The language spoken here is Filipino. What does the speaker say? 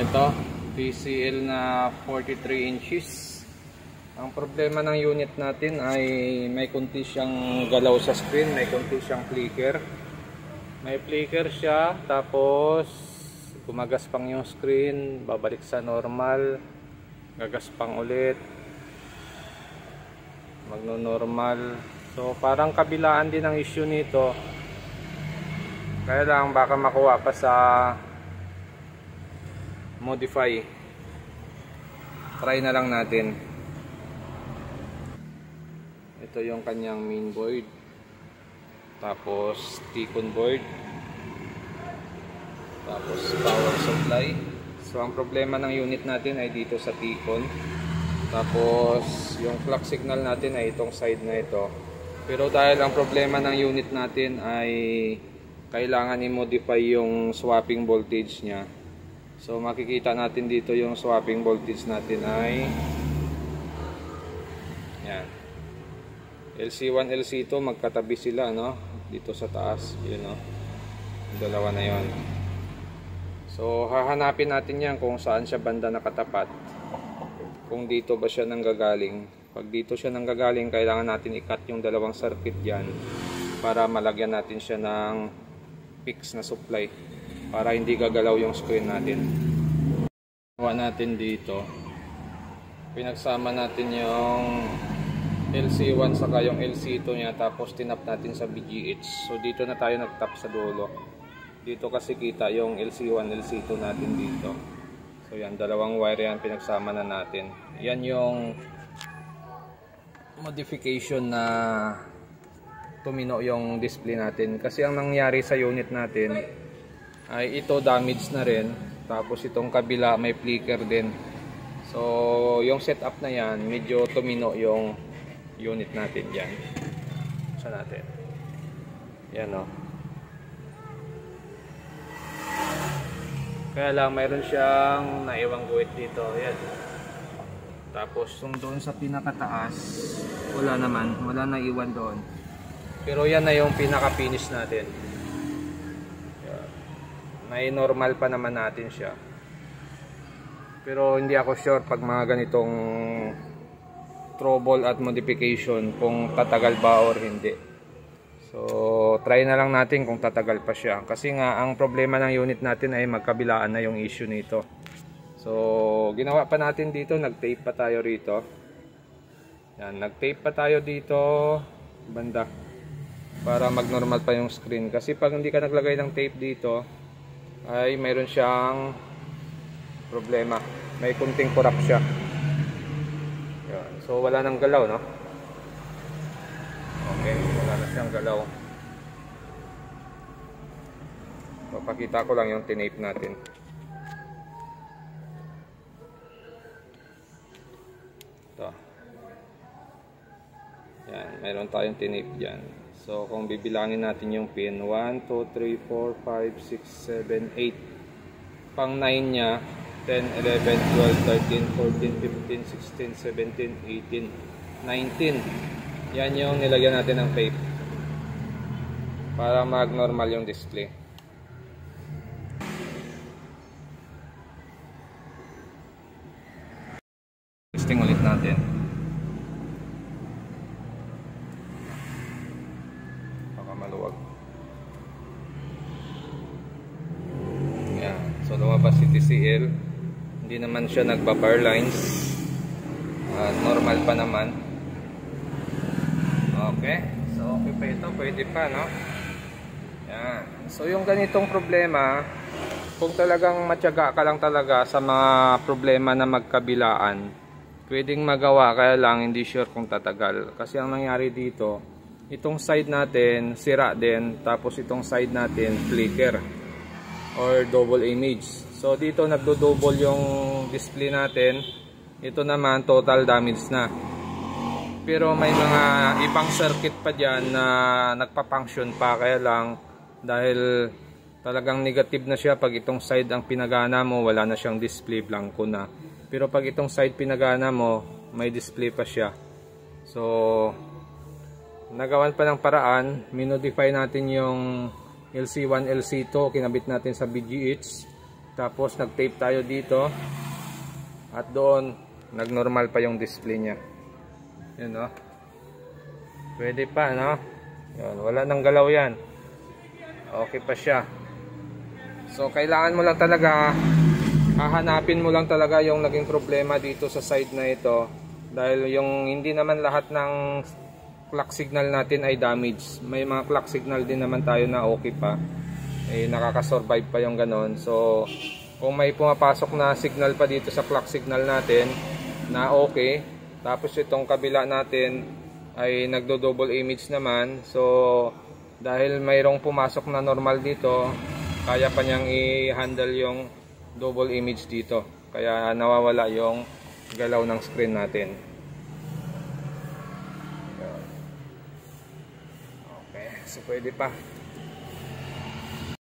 Ito, TCL na 43 inches. Ang problema ng unit natin ay may konti siyang galaw sa screen, may konti siyang flicker. May flicker siya, tapos gumagaspang yung screen, babalik sa normal, gagaspang ulit, magno-normal. So parang kabilaan din ang issue nito. Kaya lang baka makuha pa sa modify. Try na lang natin. Ito yung kanyang main board, tapos T-con board, tapos power supply. So ang problema ng unit natin ay dito sa T-con. Tapos yung clock signal natin ay itong side na ito. Pero dahil ang problema ng unit natin ay kailangan i-modify yung swapping voltage nya. So makikita natin dito yung swapping voltage natin ay yan. LC1, LC2 magkatabi sila, no? Dito sa taas, yun, no? Dalawa na yon. So hahanapin natin yan kung saan siya banda nakatapat. Kung dito ba siya nanggagaling. Pag dito siya nanggagaling, kailangan natin i-cut yung dalawang circuit dyan para malagyan natin siya ng fix na supply para hindi gagalaw yung screen natin. Gawa natin dito, pinagsama natin yung LC1 saka yung LC2 nya, tapos tinap natin sa BGH. So dito na tayo nagtap sa dulo. Dito kasi kita yung LC1, LC2 natin dito. So yan, dalawang wire yan, pinagsama na natin. Yan yung modification na tumino yung display natin. Kasi ang nangyari sa unit natin ay ito damage na rin. Tapos itong kabila may flicker din. So yung setup na yan, medyo tumino yung unit natin dyan. Saan natin? Yan, o. Kaya lang mayroon siyang naiwang guhit dito. Yan. Tapos yung doon sa pinakataas, wala naman, wala na iwan doon. Pero yan na yung pinaka-finish natin. Yan. Nai-normal pa naman natin siya. Pero hindi ako sure pag mga ganitong trouble at modification kung tatagal ba or hindi. So try na lang natin kung tatagal pa siya. Kasi nga ang problema ng unit natin ay magkabilaan na yung issue nito. So ginawa pa natin dito, nag-tape pa tayo rito. Yan, nag-tape pa tayo dito banda para mag-normal pa yung screen. Kasi pag hindi ka naglagay ng tape dito ay mayroon siyang problema. May kunting kurap siya. Yan. So wala nang galaw, no? Okay, wala na siyang galaw. Papakita ko lang yung tinape natin. Ito. Yan, meron tayong tinape dyan. So kung bibilangin natin yung pin, 1, 2, 3, 4, 5, 6, 7, 8. Pang 9 nya, 10, 11, 12, 13, 14, 15, 16, 17, 18, 19. Yan yung nilagyan natin ng tape para mag-normal yung display. Testing ulit natin. Baka maluwag. Yan. So lumabas si TCL. Hindi naman siya nagba-bar lines. Normal pa naman. Okay. So okay pa ito. Pwede pa, no? Yan. So yung ganitong problema, kung talagang matyaga ka lang talaga sa mga problema na magkabilaan, pwedeng magawa, kaya lang hindi sure kung tatagal. Kasi ang nangyari dito, itong side natin sira din, tapos itong side natin flicker or double image. So dito nagdo-double yung display natin. Ito naman total damage na. Pero may mga ibang circuit pa dyan na nagpa-function pa, kaya lang dahil talagang negative na siya pag itong side ang pinagana mo, wala na siyang display, blanco na. Pero pag itong side pinagana mo, may display pa siya. So nagawan pa ng paraan, minodify natin yung LC1, LC2, kinabit natin sa BGH. Tapos nag-tape tayo dito. At doon, nag-normal pa yung display niya. Yun, no? Pwede pa, no? Yun, wala nang galaw yan. Okay pa siya. So, kailangan mo lang talaga, hahanapin mo lang talaga yung naging problema dito sa side na ito. Dahil yung hindi naman lahat ng clock signal natin ay damaged. May mga clock signal din naman tayo na okay pa. Eh, nakaka-survive pa yung ganon. So, kung may pumapasok na signal pa dito sa clock signal natin na okay, tapos itong kabila natin ay nagdo-double image naman. So, dahil mayroong pumasok na normal dito, kaya pa niyang i-handle yung double image dito. Kaya nawawala yung galaw ng screen natin. Okay, so pwede pa.